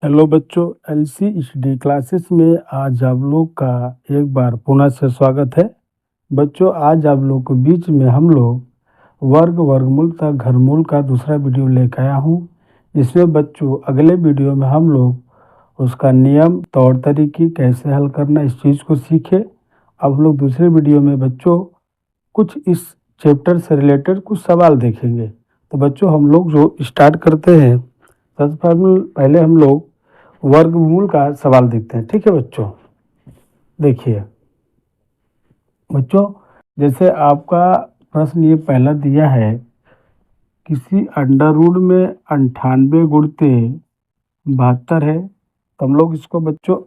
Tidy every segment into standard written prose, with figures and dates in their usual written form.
Hello बच्चों, एलसीईडी classes में आज आप लोग का एक बार पुनः से स्वागत है। बच्चों, आज आप लोग के बीच में हम लोग वर्गमूल तथा घनमूल का दूसरा वीडियो लेकर आया हूँ। इसमें बच्चों अगले वीडियो में हम लोग उसका नियम, तौर तरीके कैसे हल करना, इस चीज़ को सीखे। अब लोग दूसरे वीडियो में बच्चों कुछ इस चैप्टर से रिलेटेड कुछ सवाल देखेंगे। तो बच्चों हम लोग जो स्टार्ट करते हैं, सबसे पहले हम लोग वर्गमूल का सवाल देखते हैं। ठीक है बच्चों, देखिए बच्चों, जैसे आपका प्रश्न ये पहला दिया है, किसी अंडर रूट में 98 गुणते 72 है। तो हम लोग इसको बच्चों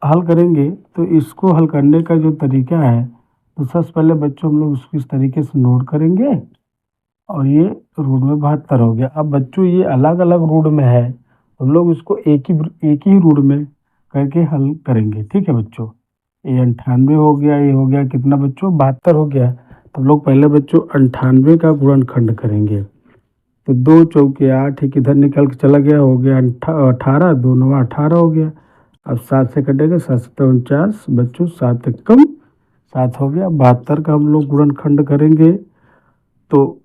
हल करेंगे। तो इसको हल करने का जो तरीका है, तो सबसे पहले बच्चों हम लोग इसको इस तरीके से नोट करेंगे और ये रूट में 72 हो गया। अब बच्चों ये अलग अलग रूट में है, हम लोग इसको एक ही रूट में करके हल करेंगे। ठीक है बच्चों, ये 98 हो गया, ये हो गया कितना बच्चों 72 हो गया। तो हम लोग पहले बच्चों 98 का गुणनखंड करेंगे। तो 2 चौके 8, एक इधर निकल के चला गया, हो गया 18, 2 9 18 हो गया। अब 7 से कटेगा, 7 7 49 बच्चों, 7 कम 7 हो गया। 72 का हम लोग गुणनखंड करेंगे। तो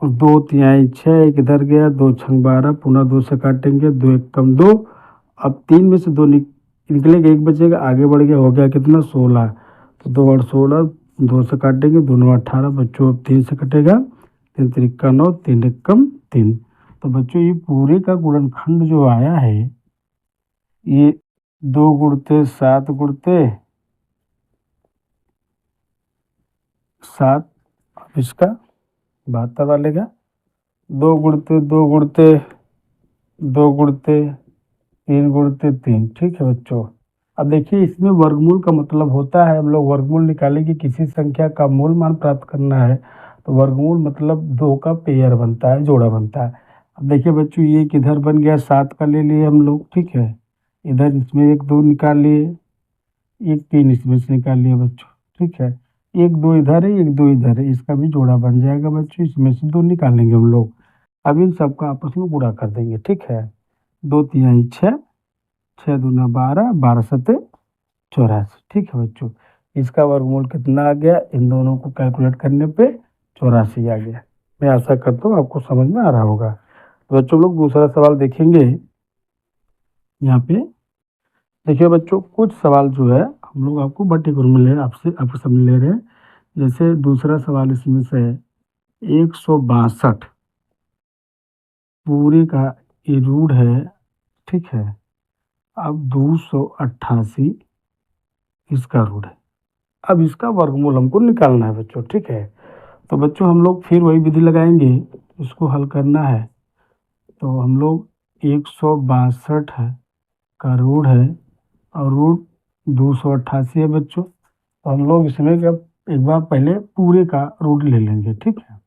2 तिहाई 6, एक इधर गया, 2 छंग 12, पुनः 2 से काटेंगे, 2 एक कम 2। अब 3 में से 2 निकलेगा, एक बचेगा, आगे बढ़ गया, हो गया कितना 16। तो 2 और 16, 2 से काटेंगे, 2 9 18 बच्चों। अब 3 से कटेगा, 3 3 9, 3 एक कम 3। तो बच्चों ये पूरे का गुणनखंड जो आया है, ये 2 गुणते 7 गुणते 7। अब इसका 72 वाले का 2 गुणते 2 गुणते 2 गुणते 3 गुणते 3। ठीक है बच्चों, अब देखिए इसमें वर्गमूल का मतलब होता है, हम लोग वर्गमूल निकालेंगे, किसी संख्या का मूल मान प्राप्त करना है। तो वर्गमूल मतलब 2 का पेयर बनता है, जोड़ा बनता है। अब देखिए बच्चों, ये किधर बन गया, 7 का ले लिए हम लोग। ठीक है, इधर इसमें 1 2 निकाल लिए, 1 3 इसमें से निकाल लिए बच्चों। ठीक है, 1 2 इधर है, 1 2 इधर है, इसका भी जोड़ा बन जाएगा बच्चों। इसमें से 2 निकालेंगे हम लोग। अब इन सबका आपस में गुणा कर देंगे। ठीक है, 2 तिहाई 6, 6 दूना 12, 12 सते 84। ठीक है बच्चों, इसका वर्गमूल कितना आ गया, इन दोनों को कैलकुलेट करने पे 84 आ गया। मैं आशा करता हूँ आपको समझ में आ रहा होगा। तो बच्चों लोग दूसरा सवाल देखेंगे। यहाँ पे देखिए बच्चों, कुछ सवाल जो है हम लोग आपको बटे गुण में ले आपको समझ ले रहे हैं। जैसे दूसरा सवाल इसमें से 162 पूरे का ये रूट है। ठीक है, अब 288 इसका रूट है। अब इसका वर्गमूल हमको निकालना है बच्चों। ठीक है, तो बच्चों हम लोग फिर वही विधि लगाएंगे, इसको हल करना है। तो हम लोग 162 है का रूट है और रूट 288 है बच्चों। तो हम लोग इसमें जब एक बार पहले पूरे का रूट ले लेंगे। ठीक है,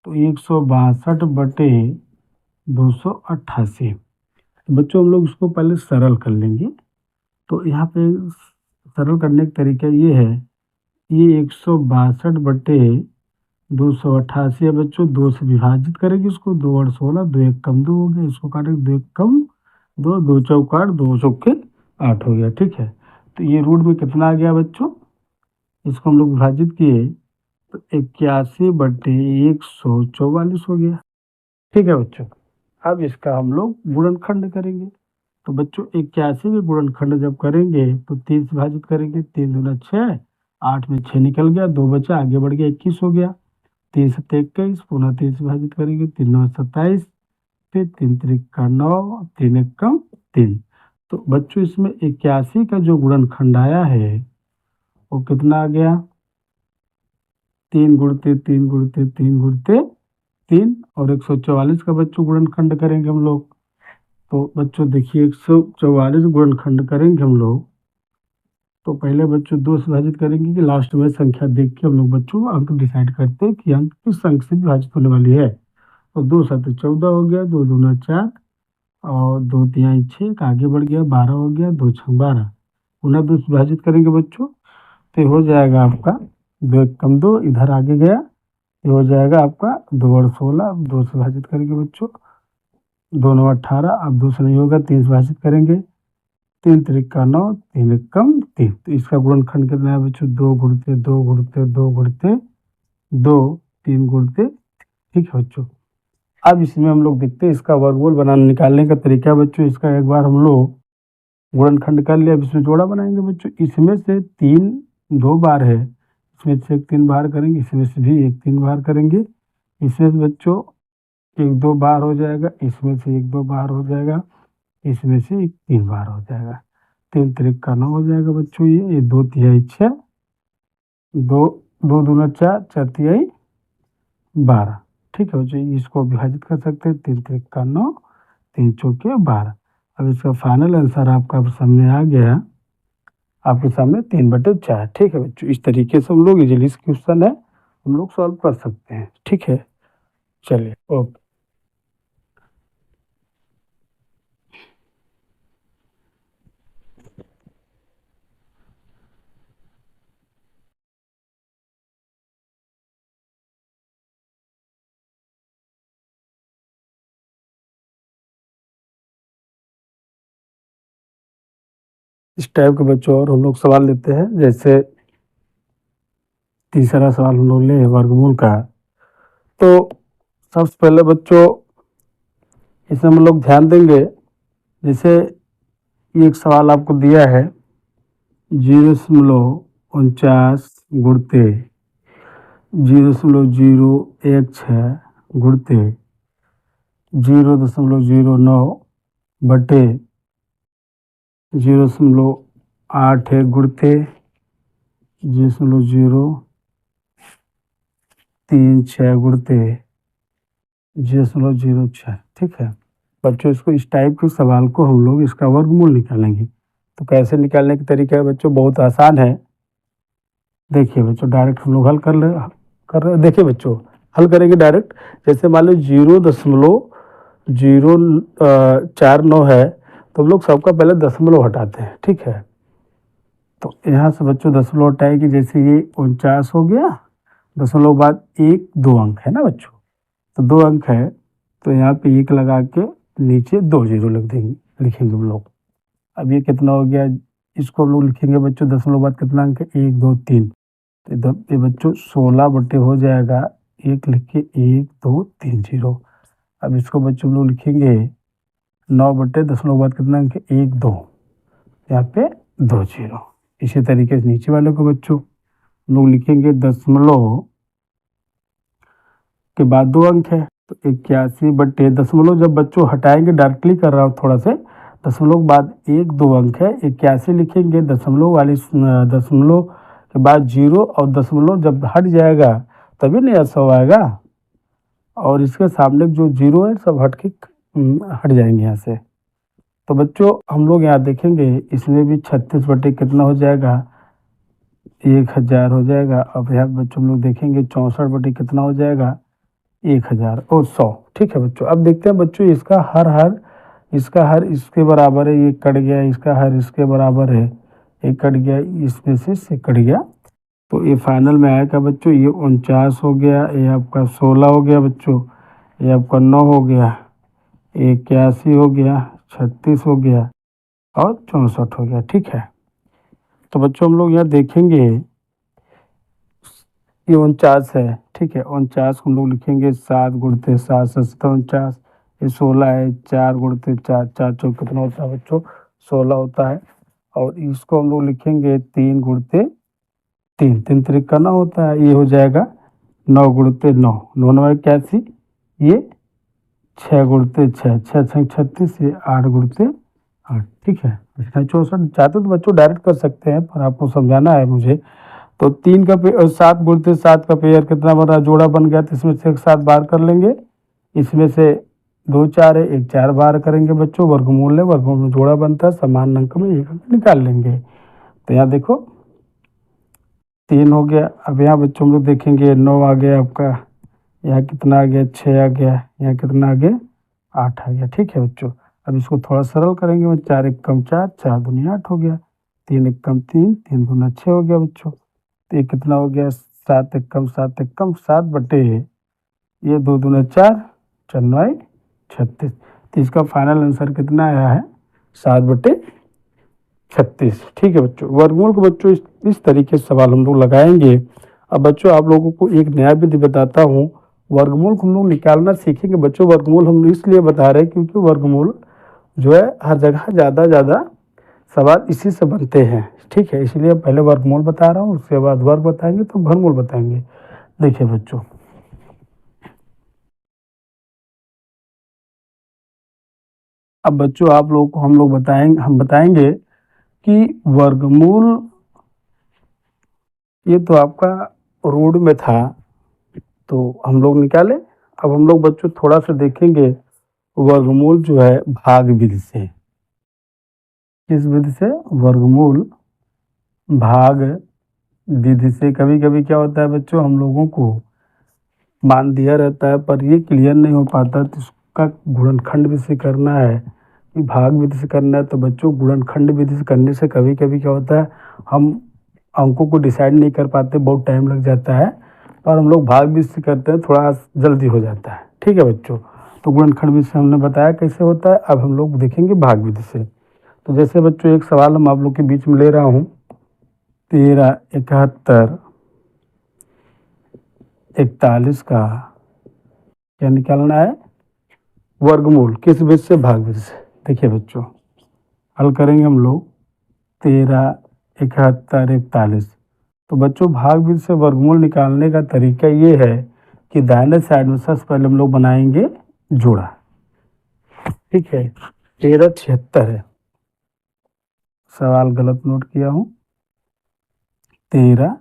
तो 162 बटे 288। बच्चों हम लोग इसको पहले सरल कर लेंगे। तो यहाँ पे सरल करने का तरीका ये है, ये 162 बटे 288 है बच्चों, 2 से विभाजित करेंगे इसको, 2 और 16, 2 एक कम 2 हो गया, इसको काटेंगे, 2 एक कम 2, 2 चौक 8, 2 चौके 8 हो गया। ठीक है, तो ये रूट में कितना आ गया बच्चों, इसको हम लोग विभाजित किए तो 81 बटे 144 हो गया। ठीक है बच्चों, अब इसका हम लोग गुणनखंड करेंगे। तो बच्चों 81 में गुणनखंड जब करेंगे तो 3 से विभाजित करेंगे, 3 दूना 6, 8 में 6 निकल गया, 2 बचा, आगे बढ़ गया, 21 हो गया। 3 सत्ते 21, पुनः 3 से विभाजित करेंगे, 3 9 27, फिर 3 त्रिका 9, 3 एक कम 3। तो बच्चों इसमें 81 का जो गुणनखंड आया है वो कितना आ गया, 3 गुणते 3 गुणते 3 गुणते 3, और 144 का बच्चों गुणनखंड करेंगे हम लोग। तो बच्चों देखिए 144 गुणनखंड करेंगे हम लोग, तो पहले बच्चों 2 से विभाजित करेंगे कि लास्ट में संख्या देख के हम लोग बच्चों अंक डिसाइड करते हैं कि अंक किस अंक से विभाजित होने वाली है। तो 2 7 14 हो गया, 2 दूना 4 और 2 तिहाई 6, आगे बढ़ गया, 12 हो गया, 2 छंग 12, पुनः 2 से विभाजित करेंगे बच्चों, तो हो जाएगा आपका 2 एक कम 2, इधर आगे गया, ये हो जाएगा आपका 2 और 16, 2 से विभाजित करेंगे बच्चों, 2 9 18, अब 2 से नहीं होगा, 3 से विभाजित करेंगे, 3 त्रिका 9, 3 एकम 3। तो इसका गुणनखंड कितना है बच्चों? 2 गुणित 2 गुणित 2 गुणित 2, 3 गुणित, ठीक है बच्चों। अब इसमें हम लोग देखते हैं इसका वर्गमूल बनाने निकालने का तरीका बच्चों। इसका एक बार हम लोग गुणनखंड कर लिया, अब इसमें जोड़ा बनाएंगे बच्चों। इसमें से 3 2 बार है, इसमें से एक 3 बार करेंगे, इसमें से भी एक 3 बार करेंगे, इसमें से बच्चों एक 2 बार हो जाएगा, इसमें से एक 2 बार हो जाएगा, इसमें से एक 3 बार हो जाएगा। 3 त्रिका 9 हो जाएगा बच्चों। ये 2 तिहाई 6, 2 2 दूना 4, 4 तिहाई 12, ठीक है बच्चों। इसको विभाजित कर सकते हैं, 3 त्रिका 9, 3 चौके 12। अब इसका फाइनल आंसर आपका सामने आ गया, आपके सामने 3/4, ठीक है बच्चों। इस तरीके से हम लोग इजीली इस क्वेश्चन है हम लोग सॉल्व कर सकते हैं, ठीक है। चलिए, ओके। इस टाइप के बच्चों और हम लोग सवाल लेते हैं, जैसे तीसरा सवाल हम लोग ले वर्गमूल का। तो सबसे पहले बच्चों इसमें हम लोग ध्यान देंगे, जैसे एक सवाल आपको दिया है 0.49 गुणते 0.016 गुणते 0.09 बटे 0.81 गुणते 0.036 गुणते 0.06, ठीक है बच्चों। इसको इस टाइप के सवाल को हम लोग इसका वर्गमूल निकालेंगे। तो कैसे निकालने का तरीका है बच्चों? बहुत आसान है। देखिए बच्चों, डायरेक्ट हम लोग हल कर रहे हैं। देखिए बच्चों, हल करेंगे डायरेक्ट। जैसे मान लो 0.049 है, तो हम लोग सबका पहले दशमलव हटाते हैं, ठीक है। तो यहाँ से बच्चों दशमलव हटाएंगे, जैसे ये 49 हो गया, दशमलव बाद 1 2 अंक है ना बच्चों, तो 2 अंक है, तो यहाँ पे 1 लगा के नीचे 2 0 लिखेंगे हम लोग। अब ये कितना हो गया, इसको हम लोग लिखेंगे बच्चों, दशमलव बाद कितना अंक है? 1 2 3, तो इधर ये बच्चों 16 बटे हो जाएगा, 1 लिख के 1 2 3 0। अब इसको बच्चों हम लोग लिखेंगे 9 बटे दशमलव बाद कितना अंक है? 1 2, यहाँ पे 2 0। इसी तरीके से नीचे वाले को बच्चों हम लोग लिखेंगे दशमलव के बाद 2 अंक है, तो 81 बटे दशमलव जब बच्चों हटाएंगे, डायरेक्टली कर रहा हूँ थोड़ा से, दशमलव बाद 1 2 अंक है, 81 लिखेंगे, दशमलव वाली दशमलव के बाद 0 और दशमलव जब हट जाएगा तभी नया 100 आएगा, और इसके सामने जो 0 है सब हट जाएंगे यहाँ से। तो बच्चों हम लोग यहाँ देखेंगे, इसमें भी 36 बटे कितना हो जाएगा? 1000 हो जाएगा। अब यहाँ बच्चों हम लोग देखेंगे 64 बटे कितना हो जाएगा? 1000 और 100, ठीक है बच्चों। अब देखते हैं बच्चों, इसका हर इसके बराबर है, ये कट गया, इसका हर इसके बराबर है, ये कट गया, इसमें से कट गया, तो ये फाइनल में आएगा बच्चों, ये 49 हो गया, ये आपका 16 हो गया बच्चों, ये आपका 9 हो गया, 81 हो गया, 36 हो गया और 64 हो गया, ठीक है। तो बच्चों हम लोग यहाँ देखेंगे ये 49 है, ठीक है। 49 हम लोग लिखेंगे 7 गुणते 7 सत्तर 49, ये 16 है, 4 गुणते 4 4 चौक कितना होता है बच्चों? 16 होता है। और इसको हम लोग लिखेंगे 3 गुणते 3 3 त्रिका 9 होता है, ये हो जाएगा 9 गुणते 9 9 9 81, ये 6 गुणते 6 6 6 36, ये 8 गुणते 8, ठीक है। 64 चाहते तो बच्चों डायरेक्ट कर सकते हैं, पर आपको समझाना है मुझे। तो 3 का 7 गुणते 7 का पेयर कितना बन रहा? जोड़ा बन गया, तो इसमें से एक 7 बार कर लेंगे, इसमें से 2 4 है, एक 4 बार करेंगे बच्चों, वर्गमूल है, वर्गमूल में जोड़ा बनता है, समान अंक में एक अंक निकाल लेंगे। तो यहाँ देखो 3 हो गया। अब यहाँ बच्चों हम लोग देखेंगे 9 आ गया आपका, यहाँ कितना आ गया? 6 आ गया, यहाँ कितना आ गया? 8 आ गया, ठीक है बच्चों। अब इसको थोड़ा सरल करेंगे, 4 1 कम 4 4 दूनी 8 हो गया, 3 1 कम 3 3 दूना 6 हो गया बच्चों। तो ये कितना हो गया? 7 1 कम 7 1 कम 7 बटे ये 2 दूना 4 4 9 36। तो इसका फाइनल आंसर कितना आया है 7/36। ठीक है बच्चों, वर्गमूल को बच्चों इस तरीके से सवाल हम लोग लगाएंगे। अब बच्चों आप लोगों को एक नया विधि बताता हूँ। वर्गमूल को हम लोग निकालना सीखेंगे बच्चों। वर्गमूल हम इसलिए बता रहे हैं क्योंकि वर्गमूल जो है हर जगह ज़्यादा सवाल इसी से बनते हैं। ठीक है, इसलिए पहले वर्गमूल बता रहा हूँ, उसके बाद वर्ग बताएंगे तो घनमूल बताएंगे। देखिए बच्चों, अब बच्चों आप लोगों को हम बताएंगे कि वर्गमूल ये तो आपका रूट में था, तो हम लोग निकाले। अब हम लोग बच्चों थोड़ा सा देखेंगे वर्गमूल जो है भाग विधि से। किस विधि से? वर्गमूल भाग विधि से। कभी कभी क्या होता है बच्चों, हम लोगों को मान दिया रहता है पर ये क्लियर नहीं हो पाता, तो इसका गुणनखंड विधि से करना है कि भाग विधि से करना है। तो बच्चों गुणनखंड विधि से करने से कभी कभी क्या होता है, हम अंकों को डिसाइड नहीं कर पाते, बहुत टाइम लग जाता है। और हम लोग भाग विधि से करते हैं, थोड़ा जल्दी हो जाता है। ठीक है बच्चों, तो गुणनखंड विधि से हमने बताया कैसे होता है। अब हम लोग देखेंगे भाग विधि से। तो जैसे बच्चों एक सवाल हम आप लोग के बीच में ले रहा हूँ, 13, 71, 41 का क्या निकालना है? वर्गमूल। किस विधि से? भाग विधि से। देखिए बच्चों, हल करेंगे हम लोग 13, 71, 41। तो बच्चों भाग विधि से वर्गमूल निकालने का तरीका ये है कि दाहिने साइड में सबसे पहले हम लोग बनाएंगे जोड़ा। ठीक है, 13, 76 है, सवाल गलत नोट किया हूँ। 13,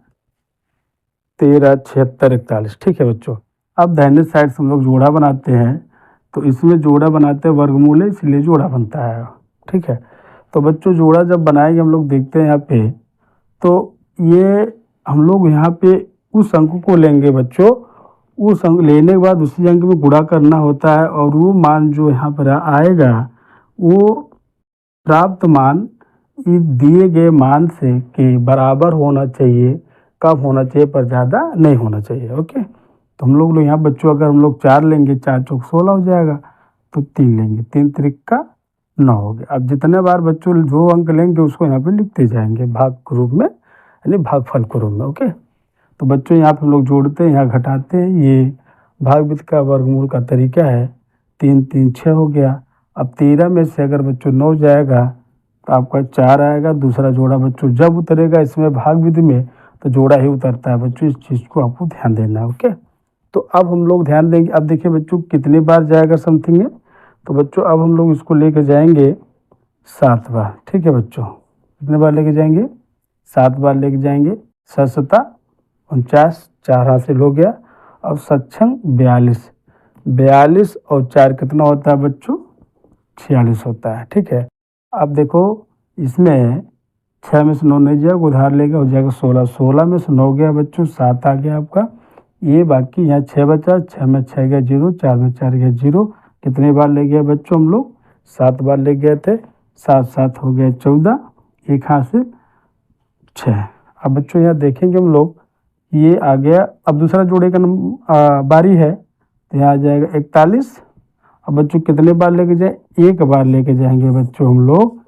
76, 41। ठीक है बच्चों, अब दाहिने साइड से हम लोग जोड़ा बनाते हैं। तो इसमें जोड़ा बनाते हैं वर्गमूल है, इसलिए जोड़ा बनता है। ठीक है, तो बच्चों जोड़ा जब बनाएंगे हम लोग देखते हैं यहाँ पे, तो ये हम लोग यहाँ पे उस अंक को लेंगे बच्चों। उस अंक लेने के बाद उसी अंक में गुणा करना होता है, और वो मान जो यहाँ पर आएगा वो प्राप्त मान इस दिए गए मान से के बराबर होना चाहिए। कम होना चाहिए पर ज़्यादा नहीं होना चाहिए। ओके, तो हम लोग यहाँ बच्चों अगर हम लोग 4 लेंगे, 4 चौक 16 हो जाएगा। तो 3 लेंगे, 3 त्रिक 9 हो गया। अब जितने बार बच्चों जो अंक लेंगे उसको यहाँ पे लिखते जाएंगे भाग के रूप में, यानी भागफल के रूप में। ओके, तो बच्चों यहाँ पे हम लोग जोड़ते हैं, यहाँ घटाते हैं। ये भाग विधि का वर्गमूल का तरीका है। 3, 3, 6 हो गया। अब 13 में से अगर बच्चों 9 जाएगा तो आपका 4 आएगा। दूसरा जोड़ा बच्चों जब उतरेगा इसमें भाग विधि में, तो जोड़ा ही उतरता है बच्चों। इस चीज़ को आपको ध्यान देना है। ओके, तो अब हम लोग ध्यान देंगे। अब देखिए बच्चों कितने बार जाएगा समथिंग है, तो बच्चों अब हम लोग इसको लेके जाएंगे 7 बार। ठीक है बच्चों, कितने बार लेके जाएंगे? 7 बार लेके जाएंगे। 7 × 49, 4 हासिल हो गया। अब 7 × 42, 42 और 4 कितना होता है बच्चों? 46 होता है। ठीक है, अब देखो इसमें 6 में से 9 नहीं जाएगा, उधार लेगा, हो जाएगा 16। 16 में से 9 गया बच्चों, 7 आ गया आपका। ये बाकी यहाँ 6 बचा, 6 में 6 गया 0, 4 में 4 गया 0। कितने बार ले गया बच्चों हम लोग? 7 बार ले गए थे। 7, 7 हो गया 14, एक हासिल 6। अब बच्चों यहाँ देखेंगे हम लोग, ये आ गया। अब दूसरा जोड़े का बारी है, तो यहाँ आ जाएगा 41। अब बच्चों कितने बार लेके जाए? एक बार लेके जाएंगे बच्चों हम लोग,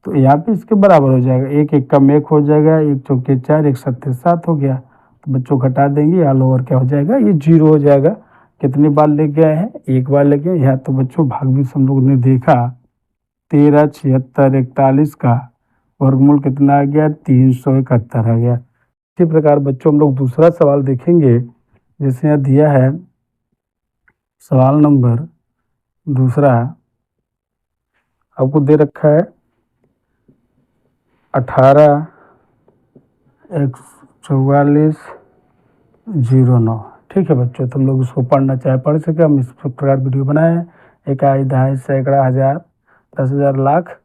तो यहाँ पे इसके बराबर हो जाएगा। एक एक कम एक हो जाएगा, 1 चौके 4, 1 सत्ते 7 हो गया। तो बच्चों घटा देंगे, ऑल ओवर क्या हो जाएगा? ये 0 हो जाएगा। कितनी बार ले गए हैं? एक बार ले गए। यहाँ तो बच्चों भाग भी हम लोग ने देखा 13, 76, 41 का वर्गमूल कितना आ गया? 371 आ गया। इसी प्रकार बच्चों हम लोग दूसरा सवाल देखेंगे। जैसे यहाँ दिया है सवाल नंबर दूसरा, आपको दे रखा है 18, 144, 09। ठीक है बच्चों, तुम लोग इसको पढ़ना चाहे पढ़ सके। हम इस प्रकार वीडियो बनाए हैं। इकाई, दहाई, सैकड़ा, हज़ार, 10,000, लाख,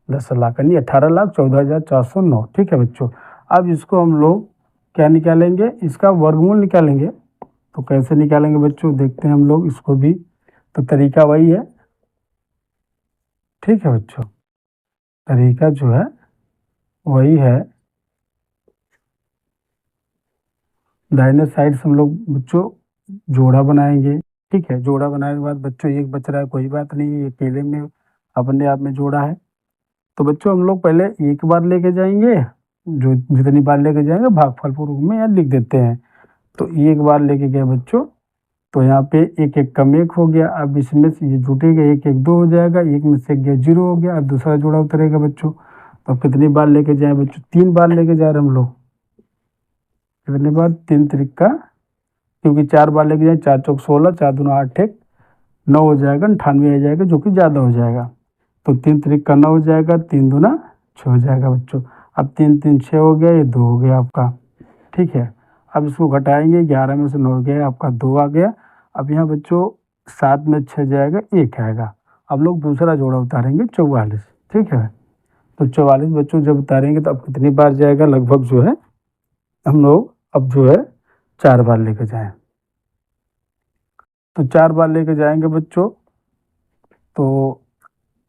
10 लाख, यानी 18,14,409। ठीक है बच्चों, अब इसको हम लोग क्या निकालेंगे? इसका वर्गमूल निकालेंगे। तो कैसे निकालेंगे बच्चों? देखते हैं हम लोग इसको भी। तो तरीका वही है। ठीक है बच्चों, तरीका जो है वही है। दाहिने साइड से हम लोग बच्चों जोड़ा बनाएंगे। ठीक है। जोड़ा बनाने के बाद बच्चों एक बच रहा है, कोई बात नहीं, ये अकेले में अपने आप में जोड़ा है। तो बच्चों हम लोग पहले एक बार लेके जाएंगे, जो जितनी बार लेके जाएंगे भागफल पूर्वक में यहाँ लिख देते हैं। तो एक बार लेके गए बच्चों, तो यहाँ पे एक एक कम एक हो गया। अब इसमें से ये जुटेगा, एक एक दो हो जाएगा, एक में से गया जीरो हो गया। अब दूसरा जोड़ा उतरेगा बच्चों। तो कितनी बार लेके जाए बच्चों? 3 बार लेके जा रहे हम लोग। कितनी बार? 3 त्रिक का, क्योंकि 4 बार लेके जाए, 4 चौक 16, 4 दूना 8 एक 9 हो जाएगा, 98 आ जाएगा, जो कि ज़्यादा हो जाएगा। तो 3 त्रिक का 9 हो जाएगा, 3 दूना 6 हो जाएगा बच्चों। अब 3 3 6 हो गया, ये 2 हो गया आपका। ठीक है। अब इसको घटाएंगे, 11 में से 9 गया, आपका 2 आ गया। अब यहाँ बच्चों 7 में 6 जाएगा, 1 आएगा। अब लोग दूसरा जोड़ा उतारेंगे 44। ठीक है। तो 44 बच्चों जब उतारेंगे तो अब कितनी बार जाएगा? लगभग जो है हम लोग अब जो है 4 बार लेके जाएं। तो 4 बार लेके जाएंगे बच्चों, तो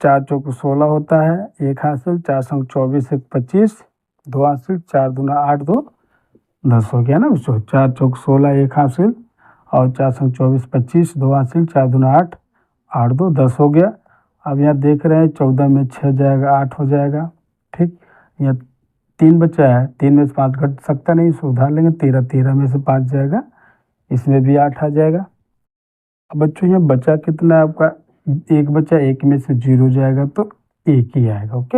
4 चौक 16 होता है, 1 हासिल, 4 संग 24 1 25, 2 हासिल, 4 दूना 8 2 10 हो गया ना बच्चों। 4 चौक 16 1 हासिल, और 4 संग 24 25, 2 हासिल, 4 दूना 8 8 2 10 हो गया। अब यहाँ देख रहे हैं 14 में 6 जाएगा, 8 हो जाएगा। ठीक। यहाँ 3 बचा है, 3 में से 5 घट सकता नहीं, इसको उधार लेंगे। 13 13 में से 5 जाएगा, इसमें भी 8 आ जाएगा। अब बच्चों यहाँ बचा कितना है आपका? 1 बचा, 1 में से 0 जाएगा, तो 1 ही आएगा। ओके।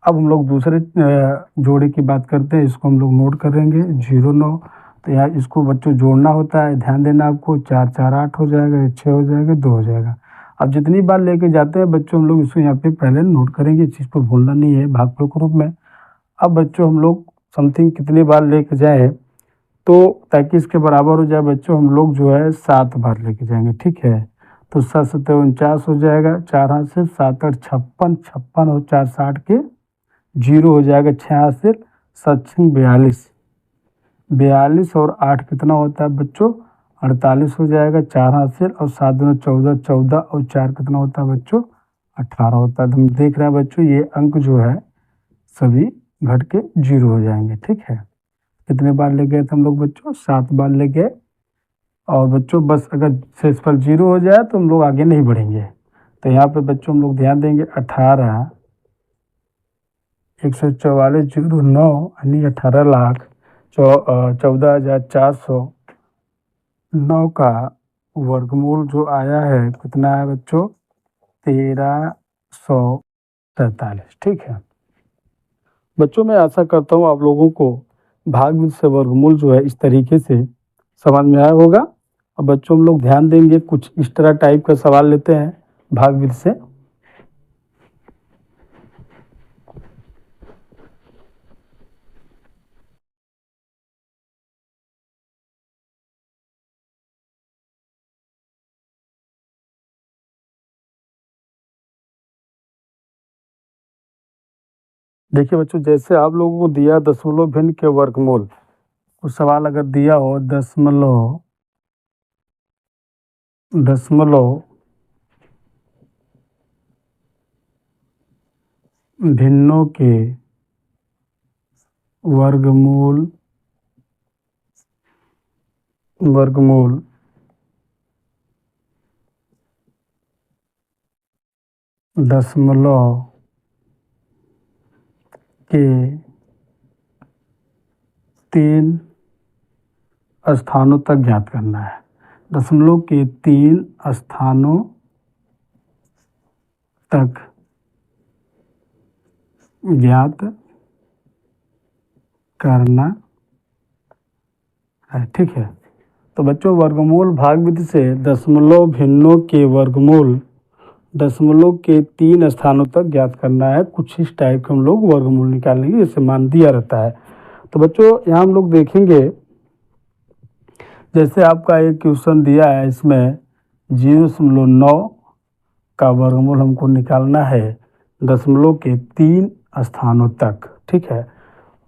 अब हम लोग दूसरे जोड़े की बात करते हैं, इसको हम लोग नोट करेंगे 0 9। तो यहाँ इसको बच्चों जोड़ना होता है, ध्यान देना आपको। 4 4 8 हो जाएगा, 6 हो जाएगा, 2 हो जाएगा। अब जितनी बार लेके जाते हैं बच्चों हम लोग इसको यहाँ पे पहले नोट करेंगे, इस चीज़ को भूलना नहीं है भागफल के रूप में। अब बच्चों हम लोग समथिंग कितनी बार लेके जाए, तो ताकि इसके बराबर हो जाए बच्चों, हम लोग जो है 7 बार लेके जाएंगे। ठीक है। तो 7 7 49 हो जाएगा, 4 हाथ से 7 8 56, 56 और 4 60 के 0 हो जाएगा, 6 हाथ से 7 42, 42 और 8 कितना होता है बच्चों? 48 हो जाएगा, 4 हाथ से, और 7 दूना 14, 14 और 4 कितना होता है बच्चों? 18 होता है। तो हम देख रहे हैं बच्चों ये अंक जो है सभी घट के 0 हो जाएंगे। ठीक है। कितने बार ले गए थे हम लोग बच्चों? 7 बार ले गए। और बच्चों बस अगर शेषफल 0 हो जाए तो हम लोग आगे नहीं बढ़ेंगे। तो यहाँ पे बच्चों हम लोग ध्यान देंगे, 18 144 जीरो 9 यानी 18,14,409 का वर्गमूल जो आया है कितना है बच्चों? 1347। ठीक है बच्चों, मैं आशा करता हूँ आप लोगों को भाग से वर्गमूल जो है इस तरीके से समझ में आया होगा। अब बच्चों हम लोग ध्यान देंगे, कुछ इस तरह टाइप का सवाल लेते हैं भाग से। देखिए बच्चों, जैसे आप लोगों को दिया दशमलव भिन्न के वर्गमूल, कुछ सवाल अगर दिया हो दशमलव भिन्नों के वर्गमूल दशमलव के 3 स्थानों तक ज्ञात करना है। दशमलव के 3 स्थानों तक ज्ञात करना है। ठीक है। तो बच्चों वर्गमूल भाग विधि से दशमलव भिन्नों के वर्गमूल दशमलव के 3 स्थानों तक ज्ञात करना है। कुछ इस टाइप के हम लोग वर्गमूल निकालेंगे, जैसे मान दिया रहता है। तो बच्चों यहाँ हम लोग देखेंगे, जैसे आपका एक क्वेश्चन दिया है, इसमें 0.9 का वर्गमूल हमको निकालना है दशमलव के 3 स्थानों तक। ठीक है।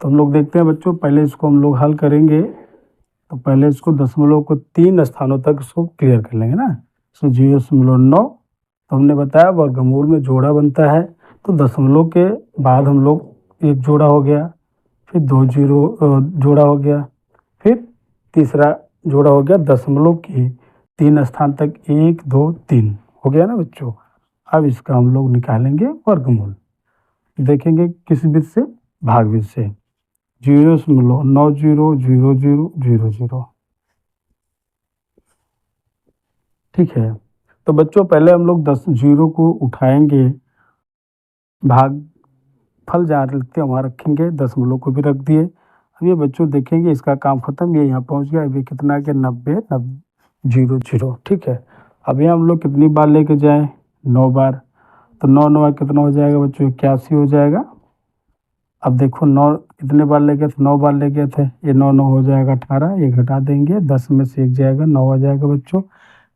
तो हम लोग देखते हैं बच्चों, पहले इसको हम लोग हल करेंगे। तो पहले इसको दशमलव को 3 स्थानों तक इसको क्लियर कर लेंगे ना। तो 0.9, तो हमने बताया वर्गमूल में जोड़ा बनता है। तो दशमलव के बाद हम लोग एक जोड़ा हो गया, फिर 2 जीरो जोड़ा हो गया, फिर तीसरा जोड़ा हो गया दशमलव की 3 स्थान तक 1 2 3 हो गया ना बच्चों। अब इसका हम लोग निकालेंगे वर्गमूल। देखेंगे किस विधि से, भाग विधि से। 0.900000, ठीक है। तो बच्चों पहले हम लोग 10 जीरो को उठाएंगे, भाग फल जहाँ लिखते हैं वहाँ रखेंगे, दशमलव को भी रख दिए। अब ये बच्चों देखेंगे इसका काम खत्म, ये यहाँ पहुँच गया। अभी कितना आ गया, 90 ठीक है। अभी हम लोग कितनी बार लेके जाएं, 9 बार। तो 9 9 कितना हो जाएगा बच्चों, 81 हो जाएगा। अब देखो 9 कितने बार ले गए थे, 9 बार ले गए थे, ये 9 9 हो जाएगा 18, ये घटा देंगे, 10 में से 1 जाएगा, 9 आ जाएगा बच्चों।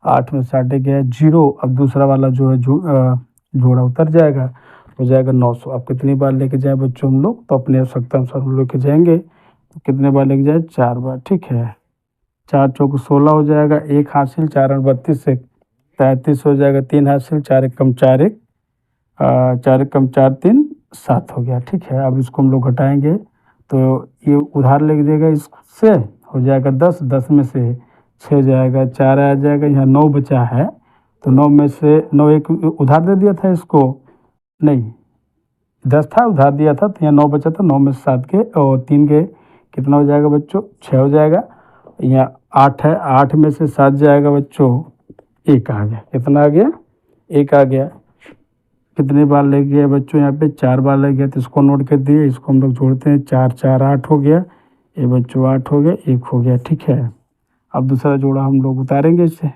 8 में से 8 गया 0। अब दूसरा वाला जो है जोड़ा उतर जाएगा, हो जाएगा 900। अब कितनी बार लेके जाए बच्चों हम लोग, तो अपने आवश्यकता अनुसार हम लेके जाएंगे। तो कितने बार लेके जाए, 4 बार, ठीक है। 4 चौक 16 हो जाएगा, 1 हासिल, 4 8 32 से 33 हो जाएगा, 3 हासिल, 4 1 कम 4 1 4 1 कम 4 3 7 हो गया, ठीक है। अब इसको हम लोग घटाएंगे तो ये उधार ले जाएगा, इससे हो जाएगा 10, 10 में से 6 जाएगा, 4 आ जाएगा, यहाँ 9 बचा है। तो 9 में से 9 एक उधार दे दिया था इसको, नहीं 10 था उधार दिया था, तो यहाँ 9 बचा था, 9 में से 7 के और 3 के कितना हो जाएगा बच्चों, 6 हो जाएगा। यहाँ 8 है, 8 में से 7 जाएगा बच्चों, 1 आ गया। कितना आ गया, 1 आ गया। कितने बार ले गया बच्चों, यहाँ पे 4 बार ले गया, तो इसको नोट कर दिए। इसको हम लोग जोड़ते हैं, 4 4 8 हो गया, ये बच्चों 8 हो गया, 1 हो गया, ठीक है। अब दूसरा जोड़ा हम लोग उतारेंगे इससे।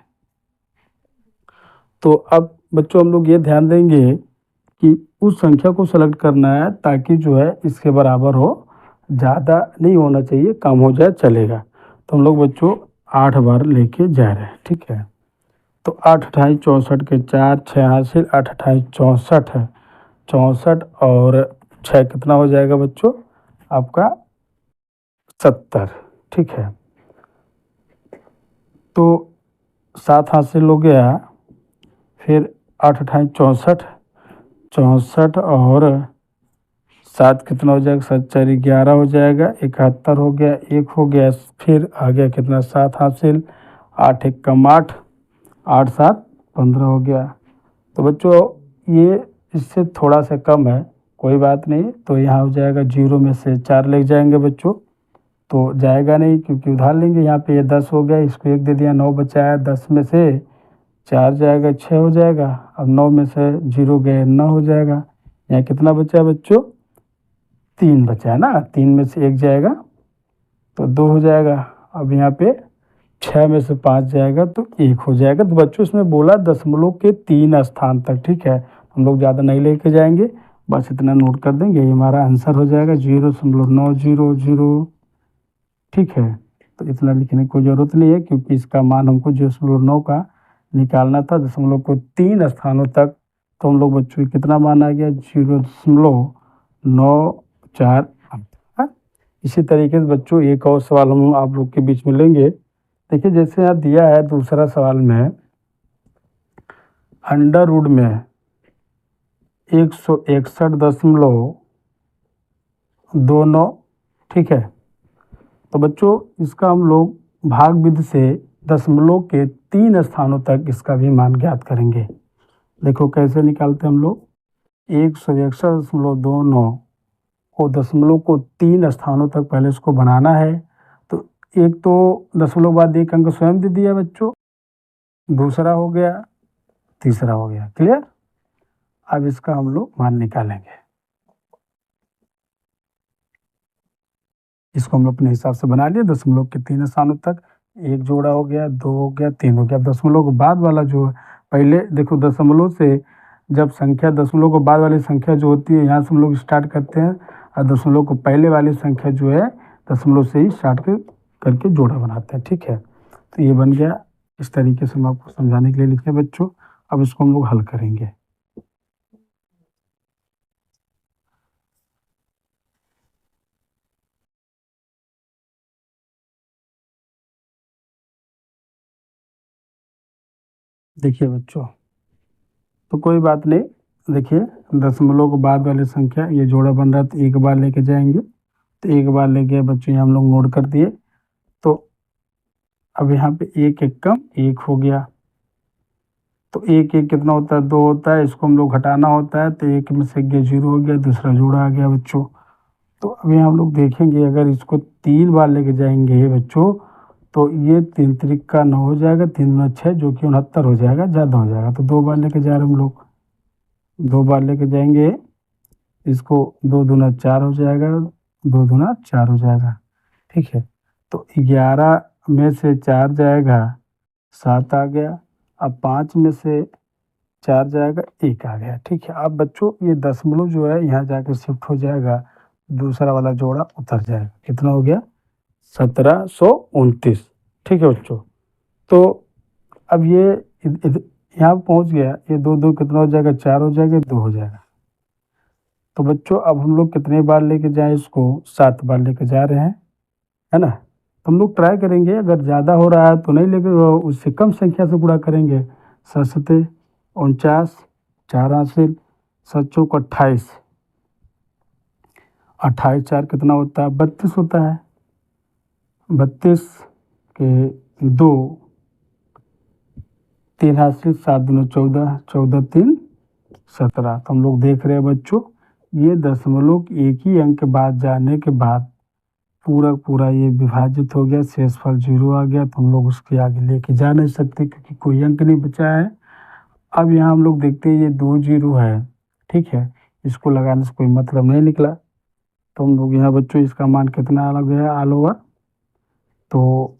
तो अब बच्चों हम लोग ये ध्यान देंगे कि उस संख्या को सेलेक्ट करना है ताकि जो है इसके बराबर हो, ज़्यादा नहीं होना चाहिए, कम हो जाए चलेगा। तो हम लोग बच्चों 8 बार लेके जा रहे हैं, ठीक है। तो 8 28 64 के 4 6 हासिल, 8 28 64 है, 64 और 6 कितना हो जाएगा बच्चों आपका, 70, ठीक है। तो 7 हासिल हो गया, फिर 8 28 64 64 और 7 कितना हो जाएगा, 7 4 11 हो जाएगा, 71 हो गया, 1 हो गया, फिर आ गया कितना, 7 हासिल, 8 1 कम 8, 8 7 15 हो गया। तो बच्चों ये इससे थोड़ा सा कम है, कोई बात नहीं। तो यहाँ हो जाएगा 0 में से 4 ले जाएंगे बच्चों, तो जाएगा नहीं क्योंकि उधार लेंगे। यहाँ पे ये 10 हो गया, इसको 1 दे दिया, 9 बचा है, 10 में से 4 जाएगा, 6 हो जाएगा। अब 9 में से 0 गए, 9 हो जाएगा। यहाँ कितना बचा है बच्चों, 3 बचा है ना, 3 में से 1 जाएगा तो 2 हो जाएगा। अब यहाँ पे 6 में से 5 जाएगा तो 1 हो जाएगा। तो बच्चों इसमें बोला दशमलव के 3 स्थान तक, ठीक है। हम लोग ज़्यादा नहीं लेके जाएंगे, बस इतना नोट कर देंगे, ये हमारा आंसर हो जाएगा 0.900, ठीक है। तो इतना लिखने की कोई ज़रूरत नहीं है क्योंकि इसका मान हमको 0.9 का निकालना था, दशमलव को 3 स्थानों तक। तो हम लोग बच्चों कितना मान आ गया, 0.948। इसी तरीके से बच्चों एक और सवाल हम आप लोग के बीच में लेंगे। देखिए जैसे यहाँ दिया है दूसरा सवाल में, अंडर रूट में 161.29, ठीक है। तो बच्चों इसका हम लोग भाग विधि से दशमलव के 3 स्थानों तक इसका भी मान ज्ञात करेंगे। देखो कैसे निकालते हैं हम लोग, 161.29 को दशमलव को 3 स्थानों तक पहले इसको बनाना है। तो एक तो दशमलव बाद 1 अंक स्वयं दे दिया बच्चों, दूसरा हो गया, तीसरा हो गया, क्लियर। अब इसका हम लोग मान निकालेंगे। इसको हम अपने हिसाब से बना लिया, दशमलव के 3 स्थानों तक। 1 जोड़ा हो गया, 2 हो गया, 3 हो गया। दशमलव के बाद वाला जो है, पहले देखो दशमलव से जब संख्या, दशमलव के बाद वाली संख्या जो होती है यहाँ से हम लोग स्टार्ट करते हैं, और दशमलव को पहले वाली संख्या जो है दशमलव से ही स्टार्ट करके जोड़ा बनाते हैं, ठीक है। तो ये बन गया। इस तरीके से हम आपको समझाने के लिए लिखे बच्चों। अब इसको हम लोग हल करेंगे। देखिए बच्चों, तो कोई बात नहीं, देखिए दशमलव के बाद वाली संख्या ये जोड़ा बन रहा है, तो 1 बार लेके जाएंगे। तो 1 बार लेके बच्चों ये हम लोग नोट कर दिए। तो अब यहाँ पे एक एक कम एक हो गया, तो एक एक कितना होता है, 2 होता है। इसको हम लोग घटाना होता है, तो एक में से गया 0 हो गया, दूसरा जोड़ा आ गया बच्चों। तो अभी हम लोग देखेंगे, अगर इसको 3 बार लेके जाएंगे बच्चों, तो ये 3 त्रिक का 9 हो जाएगा, 3 दूना 6 जो कि 69 हो जाएगा, ज़्यादा हो जाएगा। तो 2 बार लेके जा रहे हैं हम लोग, 2 बार लेके जाएंगे इसको, 2 दूना 4 हो जाएगा, 2 दूना 4 हो जाएगा, ठीक है। तो 11 में से 4 जाएगा, 7 आ गया। अब 5 में से 4 जाएगा, 1 आ गया, ठीक है। अब बच्चों ये दशमलव जो है यहाँ जाके शिफ्ट हो जाएगा, दूसरा वाला जोड़ा उतर जाएगा। कितना हो गया, 1729, ठीक है बच्चों। तो अब ये यहाँ पहुँच गया, ये 2 2 कितना हो जाएगा, 4 हो जाएगा, 2 हो जाएगा। तो बच्चों अब हम लोग कितने बार लेके जाएं इसको, 7 बार लेके जा रहे हैं, है ना। तो हम लोग ट्राई करेंगे, अगर ज़्यादा हो रहा है तो नहीं लेके उससे कम संख्या से गुणा करेंगे। 7 49, 4 हासिल, 7 चौक 28, 28 4 कितना होता है, 32 होता है। 32 के 2, 3 हासिल, 7 दूना 14, 14 3 17। तो हम लोग देख रहे हैं बच्चों, ये दशमलव एक ही अंक के बाद जाने के बाद पूरा ये विभाजित हो गया, शेषफल 0 आ गया। तो हम लोग उसके आगे लेके जा नहीं सकते क्योंकि कोई अंक नहीं बचा है। अब यहाँ हम लोग देखते हैं ये 2 0 है, ठीक है, इसको लगाने से कोई मतलब नहीं निकला। तो हम लोग यहाँ बच्चों इसका मान कितना आ गया ऑल ओवर, तो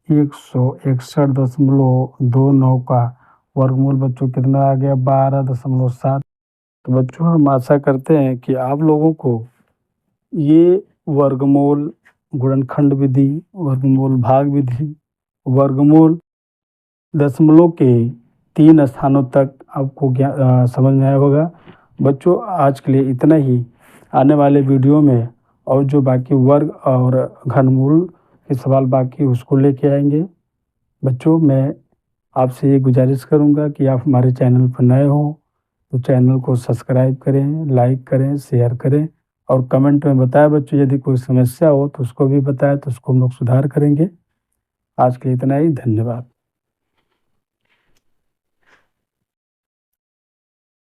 161.29 का वर्गमूल बच्चों कितना आ गया, 12.7। तो बच्चों हम आशा करते हैं कि आप लोगों को ये वर्गमूल, गुणनखंड विधि, वर्गमूल भाग विधि, वर्गमूल दशमलव के 3 स्थानों तक आपको समझ में आया होगा। बच्चों आज के लिए इतना ही। आने वाले वीडियो में और जो बाकी वर्ग और घनमूल के सवाल बाकी उसको लेके आएंगे। बच्चों मैं आपसे ये गुजारिश करूँगा कि आप हमारे चैनल पर नए हो तो चैनल को सब्सक्राइब करें, लाइक करें, शेयर करें और कमेंट में बताएं बच्चों, यदि कोई समस्या हो तो उसको भी बताएं, तो उसको हम लोग सुधार करेंगे। आज के लिए इतना ही, धन्यवाद।